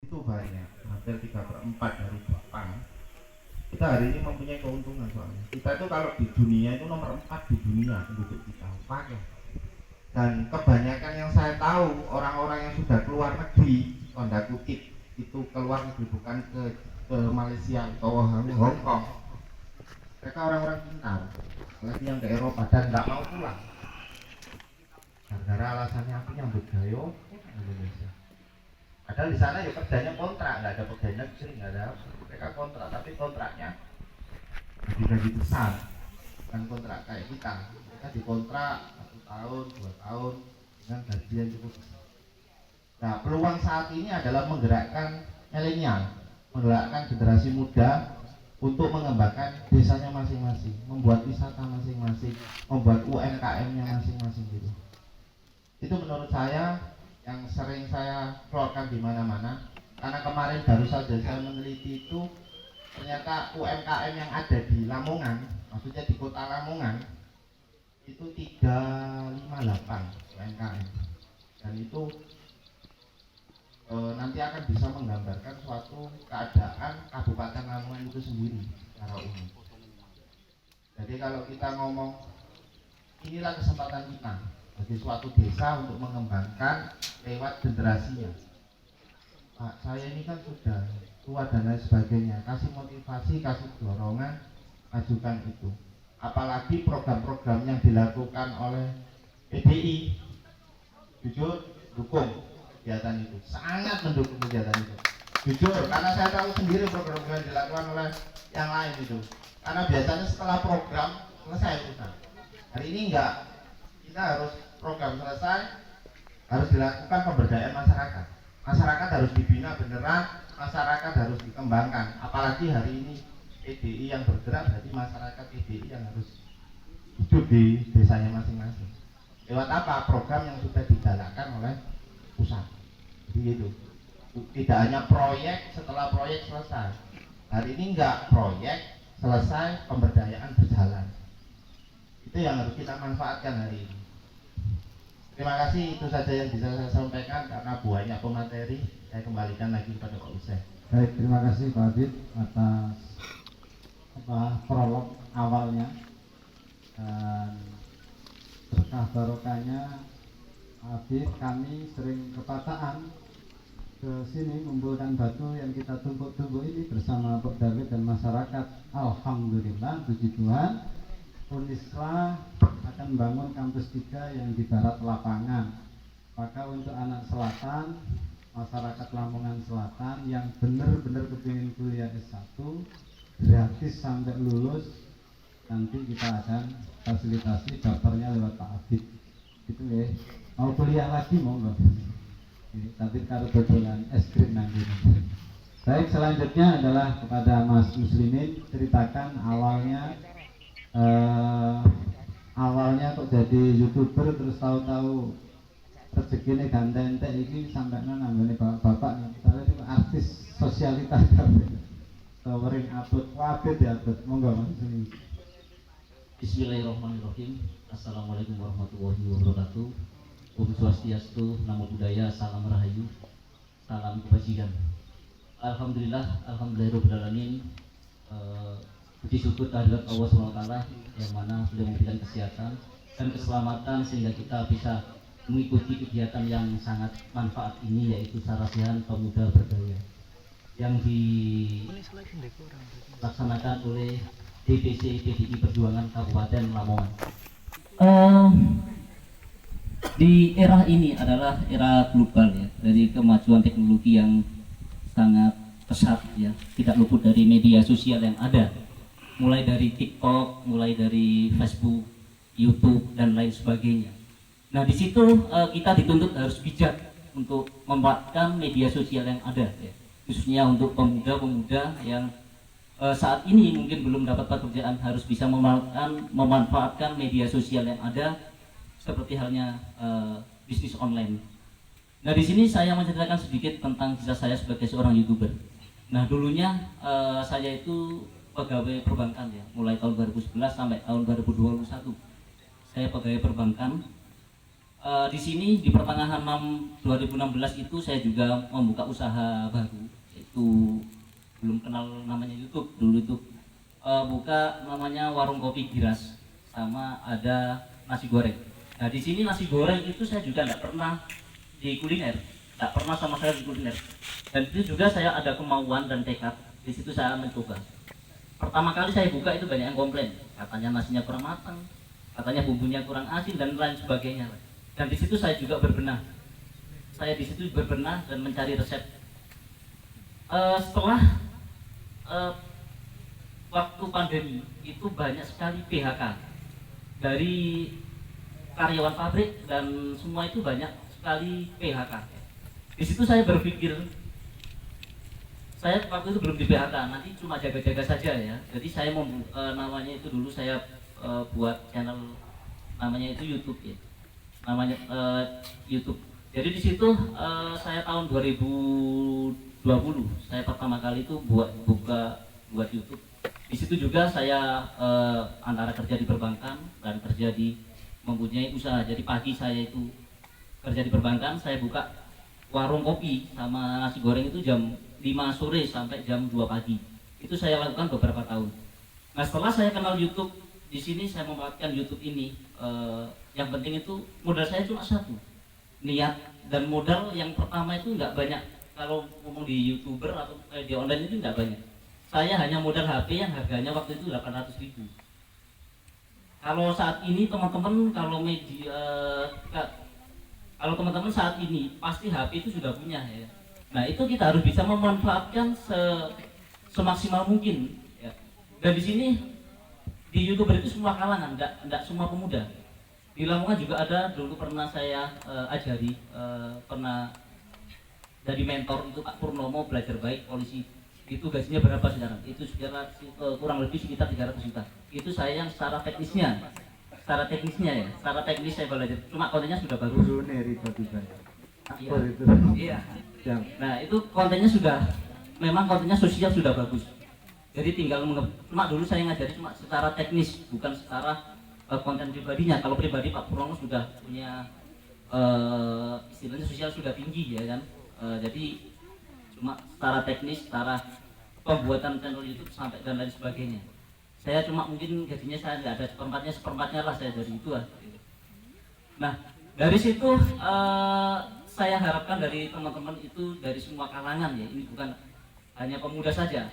itu banyak, hampir 3/4 dari Jepang. Kita hari ini mempunyai keuntungan soalnya. Kita itu kalau di dunia itu nomor 4 di dunia penduduk kita, pakai. Dan kebanyakan yang saya tahu orang-orang yang sudah keluar negeri, tanda kutip itu keluar negeri, bukan ke Malaysia atau Hong Kong. Mereka orang-orang pintar, apalagi yang ke Eropa dan nggak mau pulang. Gara-gara alasannya aku nyambut gayo Indonesia. Padahal di sana ya kerjanya kontrak, nggak ada pegawai negeri, nggak ada mereka kontrak, tapi kontraknya gaji besar, bukan kontrak kayak kita. Mereka dikontrak 1 tahun, 2 tahun dengan gaji yang cukup besar. Nah, peluang saat ini adalah menggerakkan milenial, menggerakkan generasi muda untuk mengembangkan desanya masing-masing, membuat wisata masing-masing, membuat UMKM-nya masing-masing gitu. Itu menurut saya yang sering saya keluarkan di mana-mana, karena kemarin baru saja saya meneliti itu ternyata UMKM yang ada di Lamongan, maksudnya di kota Lamongan itu 358 UMKM, dan itu nanti akan bisa menggambarkan suatu keadaan Kabupaten Lamongan itu sendiri secara umum. Jadi kalau kita ngomong inilah kesempatan kita bagi suatu desa untuk mengembangkan lewat generasinya. Pak, saya ini kan sudah tua dan lain sebagainya, kasih motivasi, kasih dorongan, ajukan itu. Apalagi program-program yang dilakukan oleh PDI, jujur dukung kegiatan itu, sangat mendukung kegiatan itu. Jujur, karena saya tahu sendiri program-program yang dilakukan oleh yang lain itu. Karena biasanya setelah program selesai urusan. Hari ini enggak, kita harus program selesai, harus dilakukan pemberdayaan masyarakat. Masyarakat harus dibina beneran, masyarakat harus dikembangkan. Apalagi hari ini PDI yang bergerak, berarti masyarakat PDI yang harus hidup di desanya masing-masing. Lewat apa? Program yang sudah dijalankan oleh pusat. Jadi itu. Tidak hanya proyek setelah proyek selesai. Hari ini enggak, proyek selesai, pemberdayaan berjalan. Itu yang harus kita manfaatkan hari ini. Terima kasih, itu saja yang bisa saya sampaikan karena banyak pemateri. Saya kembalikan lagi kepada Pak Usai. Baik, terima kasih Pak Adit atas prolog awalnya dan berkah barokahnya. Adit, kami sering kepataan ke sini mengumpulkan batu yang kita tumpuk-tumpuk ini bersama Pak David dan masyarakat. Alhamdulillah, puji Tuhan, Unisra akan bangun kampus 3 yang di barat lapangan. Maka untuk anak selatan, masyarakat Lamongan Selatan yang benar-benar kepingin kuliah S1 gratis sampai lulus, nanti kita akan fasilitasi daftarnya lewat Pak Adit. Itu ya, mau kuliah lagi monggo. Tapi kalau dodolan es krim nanti. Baik, selanjutnya adalah kepada Mas Muslimin, ceritakan awalnya kok jadi YouTuber terus tahu-tahu rezekinya ganteng ini sampai mana nih bapak nih, misalnya itu artis sosialitas covering upload wabit ya upload, monggo Mas Muslimin. Bismillahirrahmanirrahim. Assalamualaikum warahmatullahi wabarakatuh. Om Swastiastu, Namo Buddhaya, Salam Rahayu, Salam Kebajikan. Alhamdulillah, alhamdulillahirabbil alamin. Puji syukur kehadirat Allah SWT yang mana beliau memberikan kesehatan dan keselamatan sehingga kita bisa mengikuti kegiatan yang sangat manfaat ini, yaitu Sarasihan Pemuda Berdaya yang dilaksanakan oleh DPC PDI Perjuangan Kabupaten Lamongan. Di era ini adalah era global ya, dari kemajuan teknologi yang sangat pesat ya, tidak luput dari media sosial yang ada, mulai dari TikTok, mulai dari Facebook, YouTube dan lain sebagainya. Nah, di situ kita dituntut harus bijak untuk memanfaatkan media sosial yang ada ya, khususnya untuk pemuda-pemuda yang saat ini mungkin belum dapat pekerjaan, harus bisa memanfaatkan media sosial yang ada, seperti halnya bisnis online. Nah, di sini saya menceritakan sedikit tentang kisah saya sebagai seorang YouTuber. Nah, dulunya saya itu pegawai perbankan ya, mulai tahun 2011 sampai tahun 2021. Saya pegawai perbankan. Di sini di pertengahan 2016 itu saya juga membuka usaha baru, waktu belum kenal namanya YouTube dulu itu buka namanya warung kopi Giras sama ada nasi goreng. Nah di sini nasi goreng itu saya juga nggak pernah di kuliner, nggak pernah sama sekali di kuliner. Dan itu juga saya ada kemauan dan tekad. Di situ saya mencoba. Pertama kali saya buka itu banyak yang komplain, katanya nasinya kurang matang, katanya bumbunya kurang asin dan lain sebagainya. Dan di situ saya juga berbenah. Saya di situ berbenah dan mencari resep. Setelah waktu pandemi itu banyak sekali PHK dari karyawan pabrik dan semua itu banyak sekali PHK. Di situ saya berpikir, saya waktu itu belum di PHK, nanti cuma jaga-jaga saja ya. Jadi saya mau namanya itu dulu saya buat channel namanya itu YouTube ya, namanya YouTube. Jadi di situ saya tahun 2020 saya pertama kali itu buat YouTube. Di situ juga saya antara kerja di perbankan dan kerja di mempunyai usaha. Jadi pagi saya itu kerja di perbankan, saya buka warung kopi sama nasi goreng itu jam 5 sore sampai jam 2 pagi. Itu saya lakukan beberapa tahun. Nah setelah saya kenal YouTube, di sini saya memanfaatkan YouTube ini. Yang penting itu modal saya cuma satu, niat. Dan modal yang pertama itu nggak banyak. Kalau ngomong di YouTuber atau di online itu nggak banyak. Saya hanya modal HP yang harganya waktu itu 800.000. Kalau saat ini teman-teman kalau teman-teman saat ini pasti HP itu sudah punya ya. Nah itu kita harus bisa memanfaatkan semaksimal mungkin ya. Dan di sini di YouTuber itu semua kalangan, enggak semua pemuda. Di Lamongan juga ada, dulu pernah saya ajari, pernah jadi mentor itu Pak Purnomo Belajar Baik Polisi. Itu gajinya berapa sekarang? Itu kurang lebih sekitar 300 juta. Itu saya yang secara teknisnya ya, secara teknis saya belajar. Cuma kontennya sudah bagus. Guru Neri bagi saya. Iya. Aktor itu. Iya. Yang Nah itu kontennya sudah, memang kontennya sosial sudah bagus. Jadi tinggal cuma dulu saya ngajari cuma secara teknis, bukan secara konten pribadinya. Kalau pribadi Pak Purnomo sudah punya istilahnya sosial sudah tinggi ya kan. Jadi cuma secara teknis, secara pembuatan channel YouTube sampai dan lain sebagainya. Saya cuma mungkin gajinya saya nggak ada seperempatnya lah saya dari itu lah. Nah dari situ saya harapkan dari teman-teman itu dari semua kalangan ya, ini bukan hanya pemuda saja.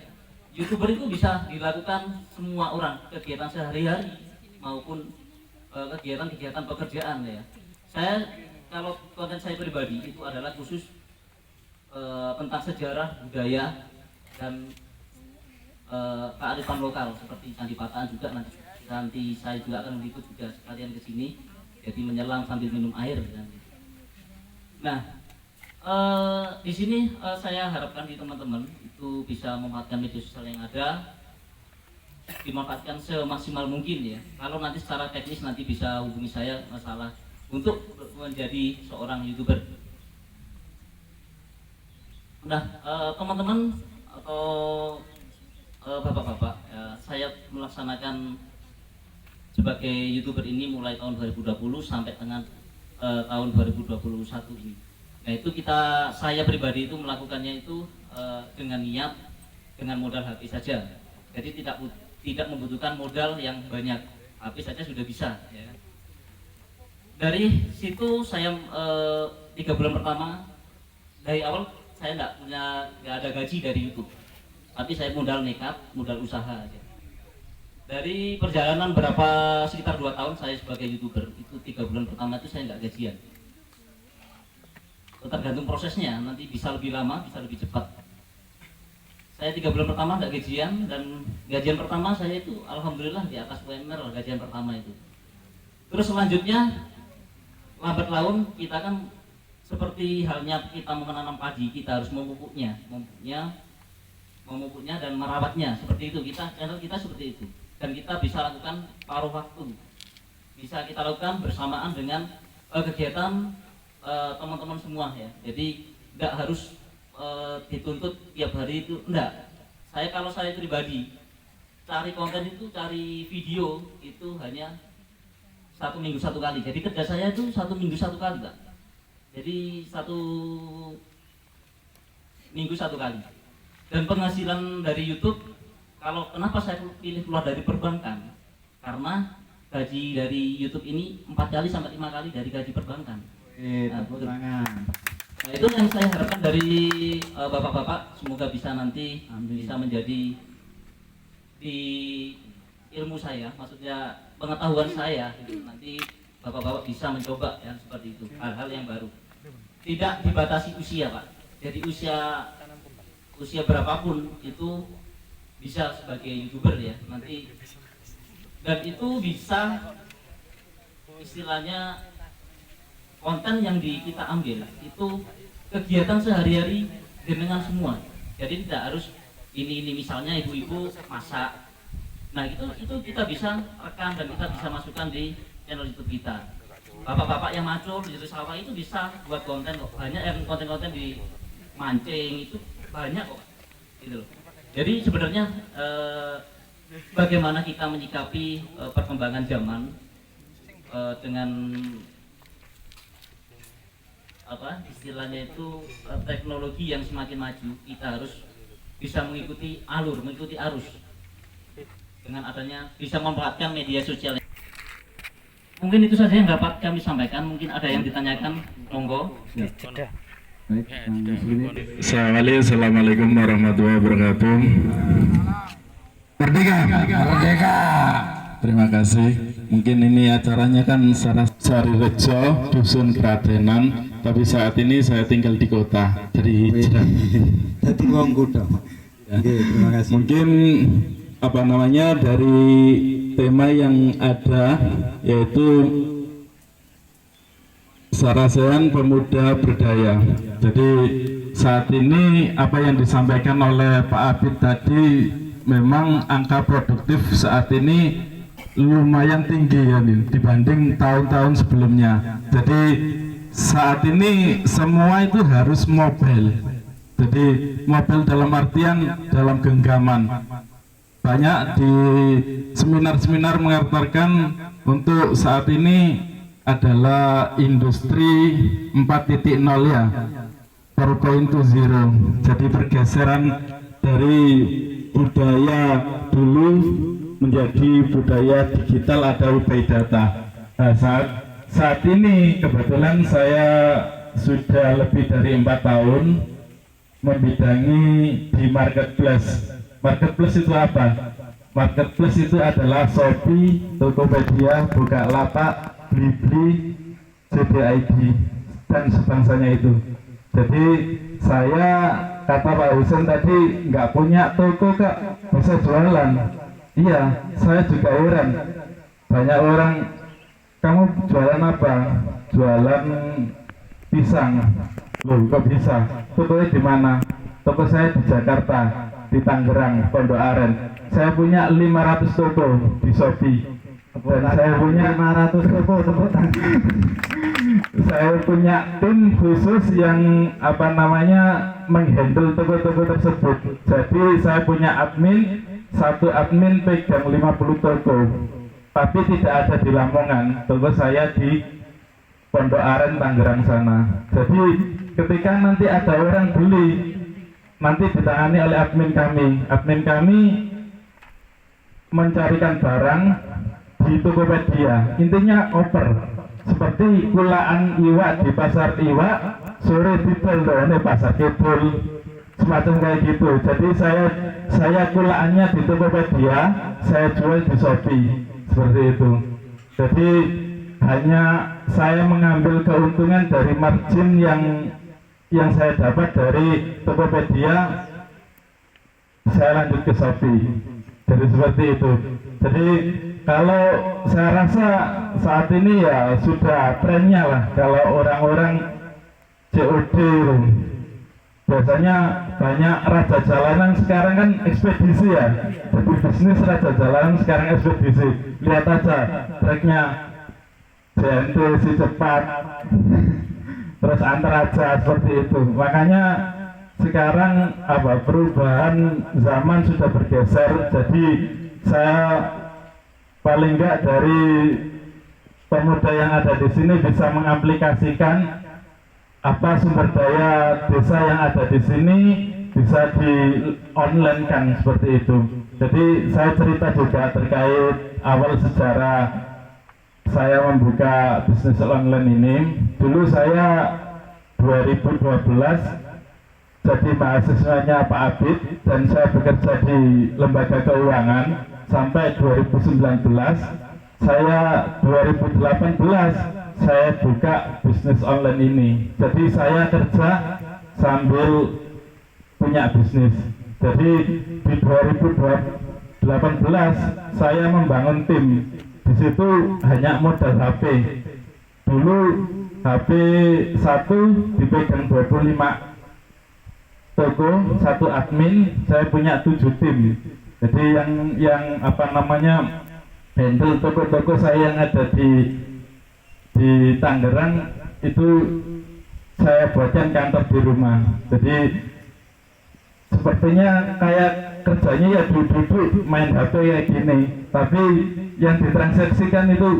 YouTuber itu bisa dilakukan semua orang, kegiatan sehari-hari maupun kegiatan-kegiatan pekerjaan ya. Saya kalau konten saya pribadi itu adalah khusus tentang sejarah, budaya dan kearifan lokal seperti Candi Patahan juga nanti saya juga akan meliput juga sekalian ke sini. Jadi menyelam sambil minum air. Nah, di sini saya harapkan di teman-teman itu bisa memanfaatkan media sosial yang ada, dimanfaatkan semaksimal mungkin ya. Kalau nanti secara teknis nanti bisa hubungi saya masalah untuk menjadi seorang YouTuber. Nah, teman-teman atau bapak-bapak, saya melaksanakan sebagai YouTuber ini mulai tahun 2020 sampai dengan tahun 2021 ini. Nah itu saya pribadi itu melakukannya itu dengan niat, dengan modal HP saja. Jadi tidak membutuhkan modal yang banyak, HP saja sudah bisa. Ya. Dari situ saya 3 bulan pertama dari awal saya nggak ada gaji dari YouTube, tapi saya modal nekat, modal usaha aja. Dari perjalanan sekitar 2 tahun saya sebagai YouTuber itu 3 bulan pertama itu saya nggak gajian. Tergantung prosesnya, nanti bisa lebih lama, bisa lebih cepat. Saya 3 bulan pertama nggak gajian, dan gajian pertama saya itu alhamdulillah di atas UMR gajian pertama itu. Terus selanjutnya lambat laun kita kan seperti halnya kita menanam padi, kita harus memupuknya dan merawatnya seperti itu. Channel kita seperti itu. Dan kita bisa lakukan paruh waktu, bisa kita lakukan bersamaan dengan kegiatan teman-teman semua ya. Jadi nggak harus dituntut tiap hari itu, enggak. Kalau saya pribadi cari konten itu, cari video itu hanya 1 minggu 1 kali. Jadi kerja saya itu 1 minggu 1 kali Pak. Jadi 1 minggu 1 kali. Dan penghasilan dari YouTube, kalau kenapa saya pilih keluar dari perbankan, karena gaji dari YouTube ini 4 kali sampai 5 kali dari gaji perbankan. Tepuk tangan. Nah, itu yang saya harapkan dari bapak-bapak, semoga bisa nanti bisa menjadi di ilmu saya, maksudnya pengetahuan saya, gitu. Nanti bapak-bapak bisa mencoba ya seperti itu, hal-hal yang baru. Tidak dibatasi usia, Pak. Jadi usia berapapun itu bisa sebagai YouTuber ya nanti, dan itu bisa istilahnya konten yang kita ambil itu kegiatan sehari-hari dengan semua. Jadi tidak harus ini misalnya ibu-ibu masak. Nah itu kita bisa rekam dan kita bisa masukkan di channel YouTube kita. Bapak-bapak yang macul di sawah itu bisa buat konten kok. Banyak yang konten-konten di mancing itu banyak kok. Gitu loh. Jadi sebenarnya bagaimana kita menyikapi perkembangan zaman dengan istilahnya itu teknologi yang semakin maju, kita harus bisa mengikuti arus dengan adanya bisa memanfaatkan media sosial. Mungkin itu saja yang dapat kami sampaikan. Mungkin ada yang ditanyakan, monggo. Baik, Assalamualaikum warahmatullahi wabarakatuh. Merdeka, merdeka. Terima kasih. Mungkin ini acaranya kan Sarirejo, Dusun Kradenan, tapi saat ini saya tinggal di kota, jadi hijrah. Jadi wong kuda. Oke, terima kasih. Mungkin dari tema yang ada yaitu Sarasehan Pemuda Berdaya. Jadi saat ini apa yang disampaikan oleh Pak Abid tadi, memang angka produktif saat ini lumayan tinggi ya nih, dibanding tahun-tahun sebelumnya. Jadi saat ini semua itu harus mobile. Jadi mobile dalam artian dalam genggaman. Banyak di seminar-seminar mengatakan untuk saat ini adalah industri 4.0 ya, 4.0. Jadi pergeseran dari budaya dulu menjadi budaya digital atau big data. Nah, saat ini kebetulan saya sudah lebih dari 4 tahun membidangi di marketplace. Marketplace itu apa? Marketplace itu adalah Shopee, Tokopedia, Bukalapak, Blibli, JDID dan sebangsanya itu. Jadi saya, kata Pak Husen tadi, nggak punya toko Kak, bisa jualan. Iya, saya juga heran. Banyak orang, kamu jualan apa? Jualan pisang. Loh, kok bisa? Tokonya di mana? Toko saya di Jakarta, di Tangerang, Pondok Aren. Saya punya 500 toko di Shopee. Dan saya punya 500 toko, saya punya tim khusus yang menghandle toko-toko tersebut. Jadi saya punya admin, satu admin pegang 50 toko, tapi tidak ada di Lamongan. Toko saya di Pondok Aren, Tangerang sana. Jadi ketika nanti ada orang beli, nanti ditangani oleh admin kami. Admin kami mencarikan barang di Tokopedia, intinya oper, seperti kulaan iwak di pasar iwak, sore didol di pasar kebul, semacam kayak gitu. Jadi saya kulaannya di Tokopedia, saya jual di Shopee, seperti itu. Jadi hanya saya mengambil keuntungan dari margin yang saya dapat dari Tokopedia, saya lanjut ke Shopee. Jadi seperti itu. Jadi kalau saya rasa saat ini ya sudah trennya lah, kalau orang-orang COD biasanya banyak raja jalanan sekarang kan ekspedisi ya. Jadi bisnis raja jalanan sekarang ekspedisi. Lihat aja tracknya JNT si cepat, terus antar aja seperti itu. Makanya sekarang perubahan zaman sudah bergeser. Jadi saya paling enggak dari pemuda yang ada di sini bisa mengaplikasikan sumber daya desa yang ada di sini bisa di online kan seperti itu. Jadi saya cerita juga terkait awal sejarah saya membuka bisnis online ini. Dulu saya 2012 jadi mahasiswanya Pak Abid dan saya bekerja di lembaga keuangan sampai 2019. Saya 2018 saya buka bisnis online ini. Jadi saya kerja sambil punya bisnis. Jadi di 2018 saya membangun tim. Di situ hanya modal HP. Dulu HP satu dipegang 25 toko, satu admin, saya punya 7 tim. Jadi yang apa namanya handle toko-toko saya yang ada di Tangerang itu saya buatkan kantor di rumah. Jadi sepertinya kayak kerjanya ya duduk-duduk main HP kayak gini, tapi yang ditransaksikan itu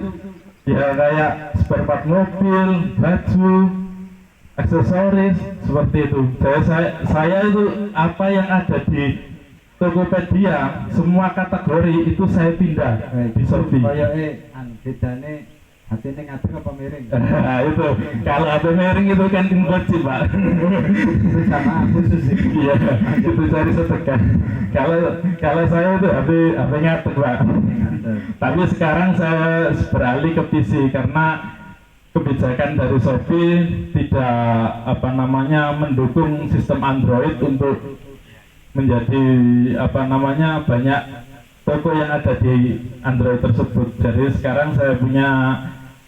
ya kayak spare part mobil, baju, aksesoris seperti itu. Saya itu apa yang ada di Tokopedia semua kategori itu saya pindah di Shopee. bedane hatine ngadeg apa miring? Itu kalau HP miring itu kan timboci Pak. Itu sama aku sih. Iya, itu cari sedekah. Kalau saya itu HP ngadeg Pak. Tapi sekarang saya beralih ke PC karena kebijakan dari Shopee tidak apa namanya mendukung sistem Android untuk menjadi apa namanya banyak toko yang ada di Android tersebut. Jadi sekarang saya punya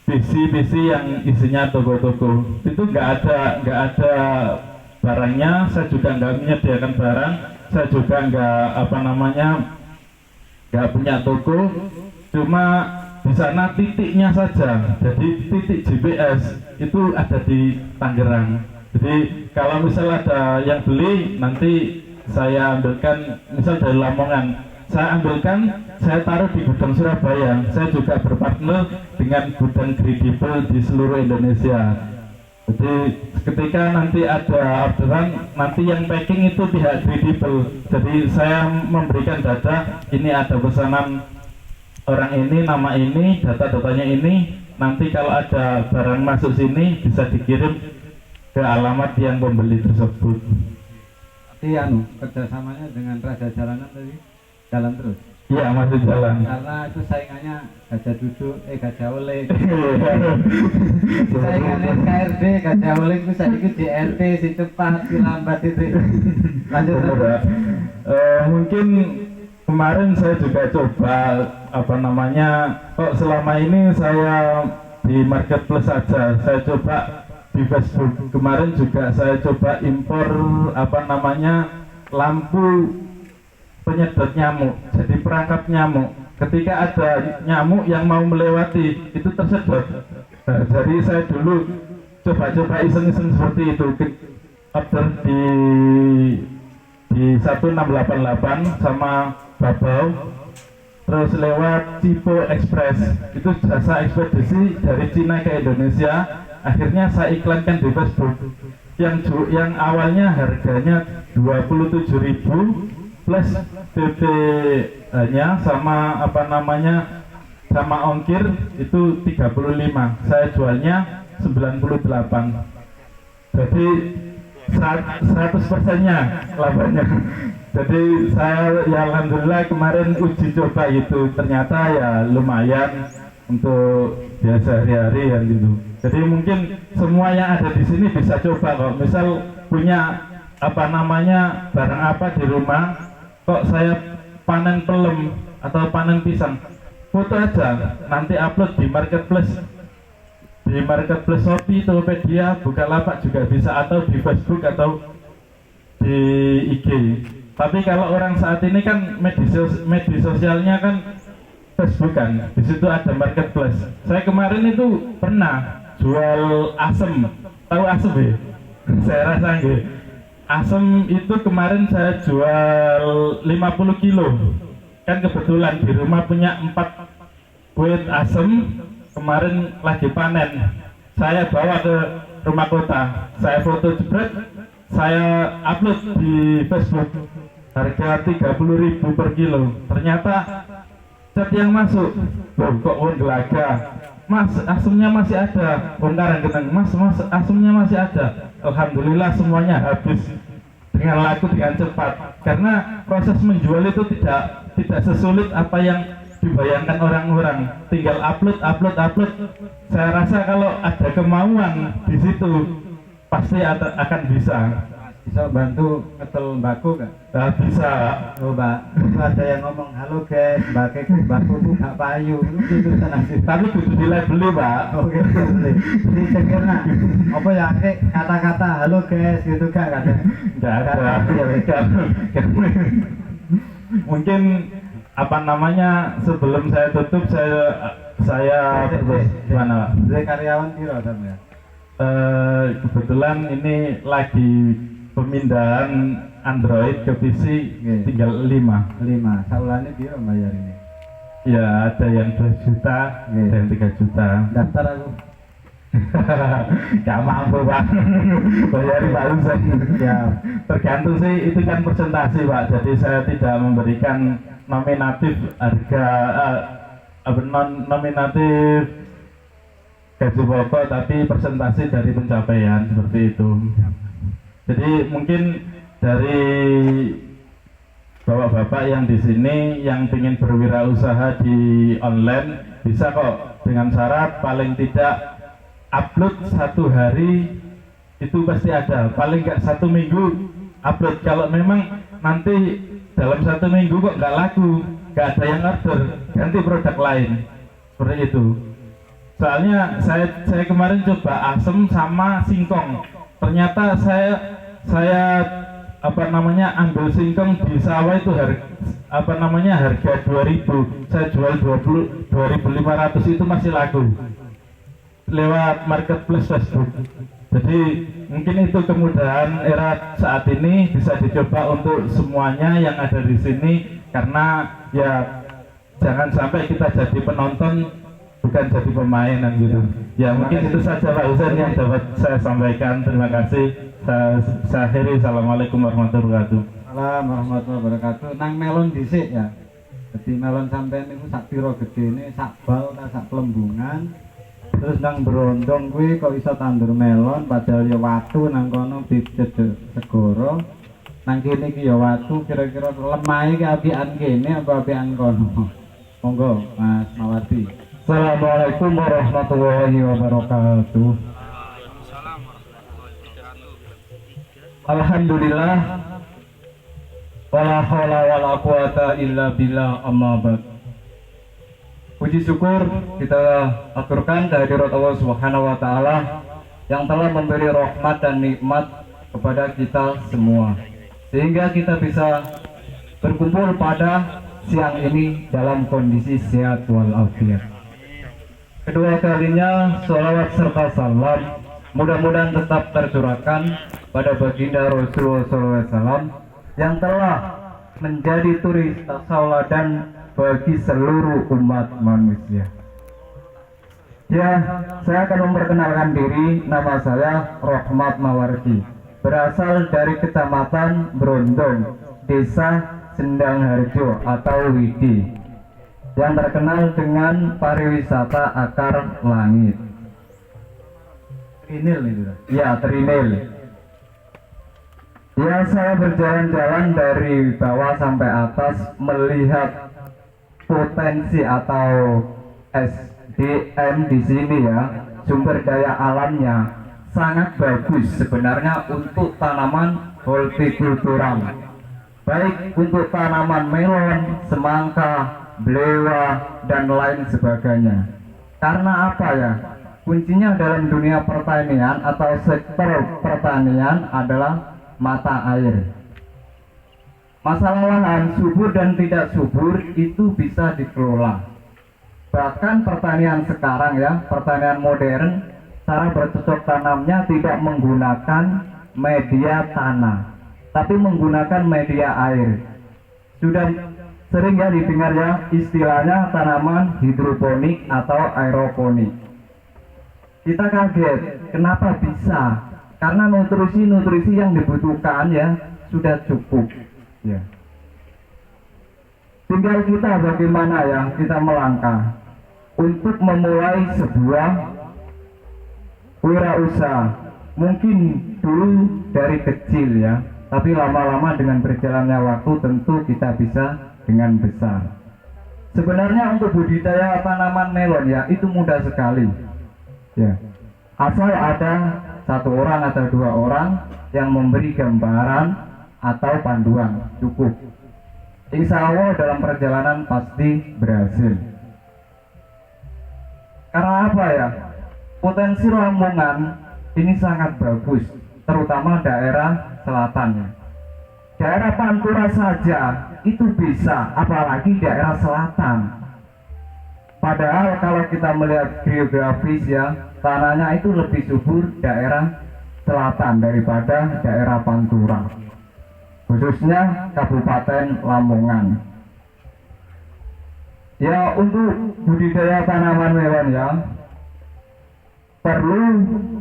PC yang isinya toko-toko. Itu nggak ada barangnya, saya juga nggak menyediakan barang, saya juga nggak punya toko, cuma di sana titiknya saja. Jadi titik GPS itu ada di Tangerang. Jadi kalau misal ada yang beli, nanti saya ambilkan, misal dari Lamongan, saya ambilkan, saya taruh di gudang Surabaya. Saya juga berpartner dengan gudang kredibel di seluruh Indonesia. Jadi ketika nanti ada orderan, nanti yang packing itu pihak kredibel. Jadi saya memberikan data, ini ada pesanan orang ini, nama ini, data-datanya ini. Nanti kalau ada barang masuk sini bisa dikirim ke alamat yang pembeli tersebut. Jadi kerjasamanya dengan Raja Jalanan tadi jalan terus? Iya, masih jalan. Karena itu saingannya Gajah Duduk, Gajah Oleh. Saingannya KRD, Gajah Oleh itu saya ikut JRT, si cepat, si lambat itu. Lanjut. Mungkin kemarin saya juga coba apa namanya, kok selama ini saya di marketplace saja, saya coba di Facebook. Kemarin juga saya coba impor apa namanya lampu penyedot nyamuk, jadi perangkap nyamuk. Ketika ada nyamuk yang mau melewati itu tersedot. Nah, jadi saya dulu coba iseng-iseng seperti itu, order di 1688 sama Babau, terus lewat Cipo Express, itu jasa ekspedisi dari Cina ke Indonesia. Akhirnya saya iklankan di Facebook yang awalnya harganya 27.000 plus PP-nya sama apa namanya sama ongkir itu 35. Saya jualnya 98. Jadi 100%-nya labannya. Jadi saya ya alhamdulillah kemarin uji coba itu ternyata ya lumayan untuk biasa hari-hari yang gitu. Jadi mungkin semua yang ada di sini bisa coba kok. Misal punya apa namanya barang apa di rumah, kok saya panen pelem atau panen pisang, foto aja, nanti upload di marketplace Shopee, Tokopedia, Bukalapak juga bisa, atau di Facebook atau di IG. Tapi kalau orang saat ini kan media sosialnya kan Facebook kan, di situ ada marketplace. Saya kemarin itu pernah jual asem, tahu asem ya? Saya rasa nggih. Asem itu kemarin saya jual 50 kilo. Kan kebetulan di rumah punya 4 buah asem, kemarin lagi panen. Saya bawa ke rumah kota, saya foto jebret, saya upload di Facebook harga 30.000 per kilo. Ternyata chat yang masuk, loh kok wong gelaga, mas asumnya masih ada, bongkaran geneng, mas asumnya masih ada. Alhamdulillah semuanya habis dengan laku dengan cepat, karena proses menjual itu tidak sesulit apa yang dibayangkan orang-orang. Tinggal upload. Saya rasa kalau ada kemauan di situ pasti akan bisa. Bisa bantu ngetel mbako gak? Nah, bisa. Oh mbak, itu ada yang ngomong, halo guys, mbako bu gak payu, itu tenang sih. Tapi kudu dilabeli, Pak. Oke, boleh. Jadi sekiranya apa ya, kata-kata halo guys gitu gak ada? Nggak ada. Mungkin apa namanya, sebelum saya tutup saya gimana, Pak? Jadi karyawan piro sampe ya? Kebetulan ini lagi pemindahan Android ke PC, tinggal 5. Saulane piro bayar ini? Ya ada yang 2 juta, ada yang 3 juta. Daftar aku. Gak mampu, Pak. Bayar barusan. Ya, Tergantung sih, itu kan presentasi, Pak. Jadi saya tidak memberikan nominatif harga nominatif gaji pokok, tapi presentasi dari pencapaian seperti itu. Jadi mungkin dari bapak-bapak yang di sini yang ingin berwirausaha di online bisa kok, dengan syarat paling tidak upload 1 hari itu pasti ada, paling nggak 1 minggu upload. Kalau memang nanti dalam 1 minggu kok nggak laku, nggak ada yang order, ganti produk lain, seperti itu. Soalnya saya kemarin coba asem sama singkong, ternyata saya ambil singkong di sawah itu harga 2.000, saya jual 2.500, itu masih laku lewat marketplace Facebook. Jadi mungkin itu kemudahan era saat ini bisa dicoba untuk semuanya yang ada di sini, karena ya jangan sampai kita jadi penonton bukan jadi pemain gitu. Ya mungkin itu saja Pak Husain yang dapat saya sampaikan. Terima kasih. Saya akhiri. Assalamualaikum warahmatullahi wabarakatuh. Assalamualaikum warahmatullahi wabarakatuh. Nang melon dhisik ya. Jadi melon sampean niku sak pira gedene, sak bal ta sak lembungan. Terus nang Brondong kuwi kok iso tandur melon, padahal ya watu nang kono dicedhek segoro. Nang kene iki ya watu, kira-kira lemahe ki apian kene apa apian kono. Monggo Mas Mawardi. Assalamualaikum warahmatullahi wabarakatuh. Alhamdulillah, wala haula wala quwata illa billah, amma ba'd. Puji syukur kita aturkan kehadirat Allah Subhanahu wa taala yang telah memberi rahmat dan nikmat kepada kita semua, sehingga kita bisa berkumpul pada siang ini dalam kondisi sehat walafiat. Kedua kalinya sholawat serta salam mudah-mudahan tetap tercurahkan pada baginda Rasulullah SAW yang telah menjadi turi tauladan bagi seluruh umat manusia. Ya, saya akan memperkenalkan diri. Nama saya Rahmat Mawardi, berasal dari Kecamatan Brondong, Desa Sendang Harjo atau Widi, yang terkenal dengan pariwisata akar langit. Trinil itu. Ya, Trinil. Ya, saya berjalan-jalan dari bawah sampai atas melihat potensi atau SDM di sini ya, sumber daya alamnya sangat bagus sebenarnya untuk tanaman hortikultural, baik untuk tanaman melon, semangka, belewa, dan lain sebagainya. Karena apa ya? Kuncinya dalam dunia pertanian atau sektor pertanian adalah mata air. Masalah lahan subur dan tidak subur itu bisa dikelola. Bahkan pertanian sekarang ya, pertanian modern, cara bercocok tanamnya tidak menggunakan media tanah, tapi menggunakan media air. Sudah sering ya didengar ya istilahnya tanaman hidroponik atau aeroponik. Kita kaget kenapa bisa karena nutrisi yang dibutuhkan ya sudah cukup ya. Tinggal kita bagaimana ya kita melangkah untuk memulai sebuah wirausaha. Mungkin dulu dari kecil ya, tapi lama-lama dengan berjalannya waktu tentu kita bisa dengan besar. Sebenarnya untuk budidaya tanaman melon ya itu mudah sekali ya, asal ada satu orang atau dua orang yang memberi gambaran atau panduan cukup. Insya Allah dalam perjalanan pasti berhasil. Karena apa ya, potensi Lamongan ini sangat bagus, terutama daerah selatannya. Daerah Pantura saja itu bisa, apalagi daerah selatan. Padahal kalau kita melihat geografis ya, tanahnya itu lebih subur daerah selatan daripada daerah Pantura, khususnya Kabupaten Lamongan. Ya, untuk budidaya tanaman melon ya perlu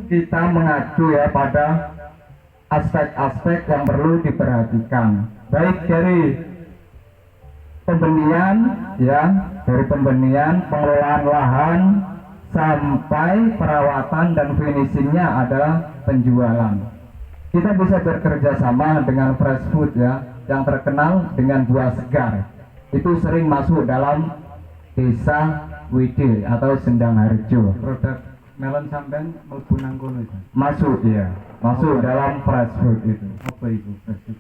kita mengacu ya pada aspek-aspek yang perlu diperhatikan, baik dari pembenihan ya, dari pembenihan, pengelolaan lahan sampai perawatan dan finishingnya adalah penjualan. Kita bisa bekerja sama dengan fresh food ya, yang terkenal dengan buah segar. Itu sering masuk dalam desa Wide atau Sendang Harjo. Produk melon sampean mlebu nang kono itu. Masuk ya, masuk dalam fresh food itu. Apa itu fresh food?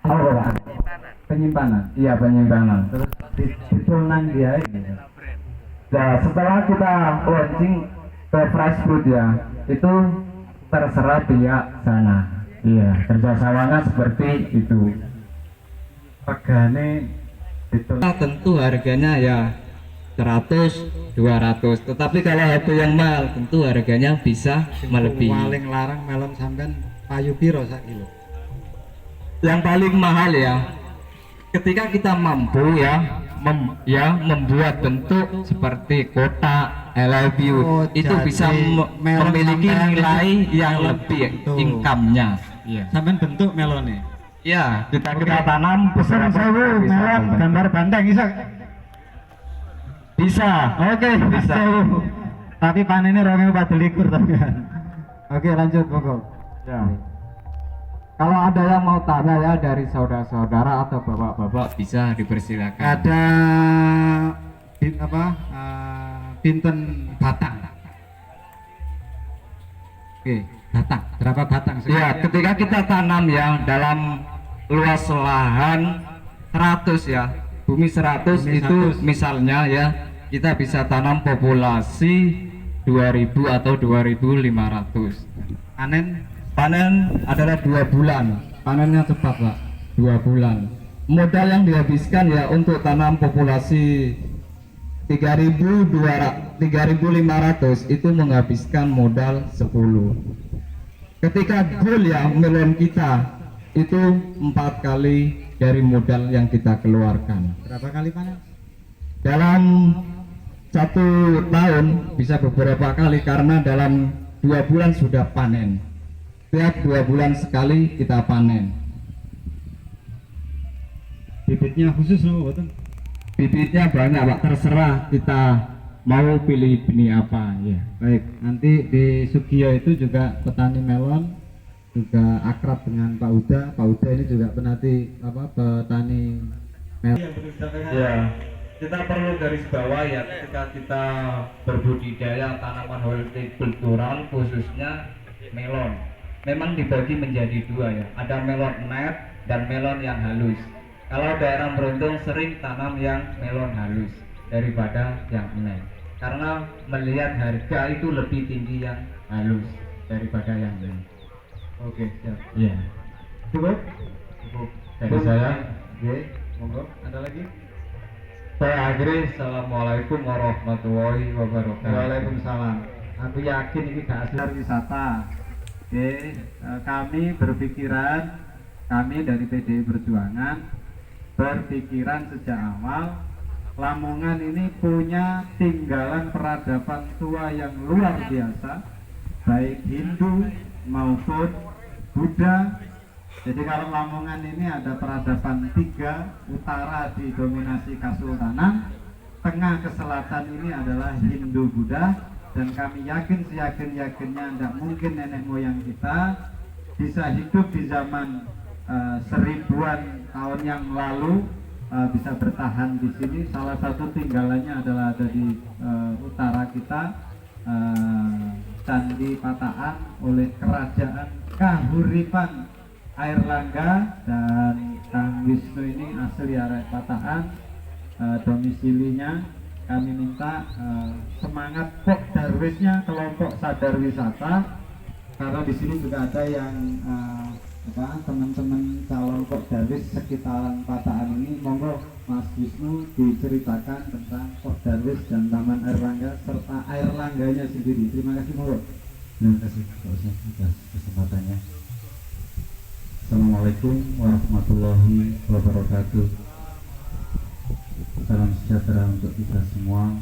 Apa Pak? Penyimpanan. Iya, penyimpanan. Terus ditulis nang dia gitu. Nah, setelah kita launching ke fresh food ya, itu terserah pihak sana. Iya, kerjasamanya seperti itu. Regane ditulis. Tentu harganya ya 100, 200. Tetapi kalau HP yang mahal tentu harganya bisa melebihi. Paling larang melon sampean payu piro sak kilo? Yang paling mahal ya ketika kita mampu ya membuat bentuk seperti kotak, I love you, itu jadi bisa melon memiliki sampean nilai itu yang melon lebih bentuk. income-nya. Iya. Sampean bentuk melone. Ya, Kita tanam Pesen sewu melon gambar bandeng bisa. bisa. Oke, bisa. Tapi panennya 2024 kan. Oke, lanjut monggo. Ya. Kalau ada yang mau tanya ya dari saudara-saudara atau bapak-bapak Bisa dipersilakan. Ada pinten batang. Oke, batang. Berapa batang? Ya, ketika kita tanam ya dalam luas lahan 100 ya, bumi 100 Bumi itu 100. misalnya ya, kita bisa tanam populasi 2000 atau 2500. Panen adalah 2 bulan. Panennya cepat, Pak. 2 bulan. Modal yang dihabiskan ya untuk tanam populasi 3.500 itu menghabiskan modal 10. Ketika goal ya melon kita itu 4 kali dari modal yang kita keluarkan. Berapa kali panen? Dalam 1 tahun bisa beberapa kali karena dalam 2 bulan sudah panen. Tiap 2 bulan sekali kita panen. Bibitnya khusus loh, betul. Bibitnya banyak Pak, terserah kita mau pilih benih apa ya. Baik, nanti di Sugiyo itu juga petani melon, juga akrab dengan Pak Uda. Pak Uda ini juga petani melon. Ya, kita perlu garis bawah ya ketika kita berbudidaya tanaman hortikultural khususnya melon. Memang dibagi menjadi 2 ya, ada melon net dan melon yang halus. Kalau daerah Beruntung sering tanam yang melon halus daripada yang net, karena melihat harga itu lebih tinggi yang halus daripada yang net. Oke, siap. Iya. Cukup? Cukup dari saya. Oke, monggo. Ada lagi? Saya akhiri. Assalamualaikum warahmatullahi wabarakatuh. Waalaikumsalam. Aku yakin ini gak asli wisata. Oke, kami berpikiran, kami dari PDI Perjuangan berpikiran sejak awal Lamongan ini punya tinggalan peradaban tua yang luar biasa, baik Hindu maupun Buddha. Jadi kalau Lamongan ini ada peradaban tiga, utara didominasi Kesultanan, tengah ke selatan ini adalah Hindu Buddha, dan kami yakin seyakin-yakinnya tidak mungkin nenek moyang kita bisa hidup di zaman seribuan tahun yang lalu bisa bertahan di sini. Salah satu tinggalannya adalah ada di utara kita, Candi Pataan oleh Kerajaan Kahuripan Airlangga, dan Kang Wisnu ini asli arek Pataan, domisilinya. Kami minta semangat Pok Darwisnya, kelompok sadar wisata, karena di sini juga ada yang teman-teman calon Pok Darwis sekitaran Pataan ini. Monggo Mas Wisnu diceritakan tentang Pok Darwis dan Taman Airlangga serta Airlangganya sendiri. Terima kasih, monggo. Terima kasih Pak Ustaz atas kesempatannya. Assalamualaikum warahmatullahi wabarakatuh. Salam sejahtera untuk kita semua.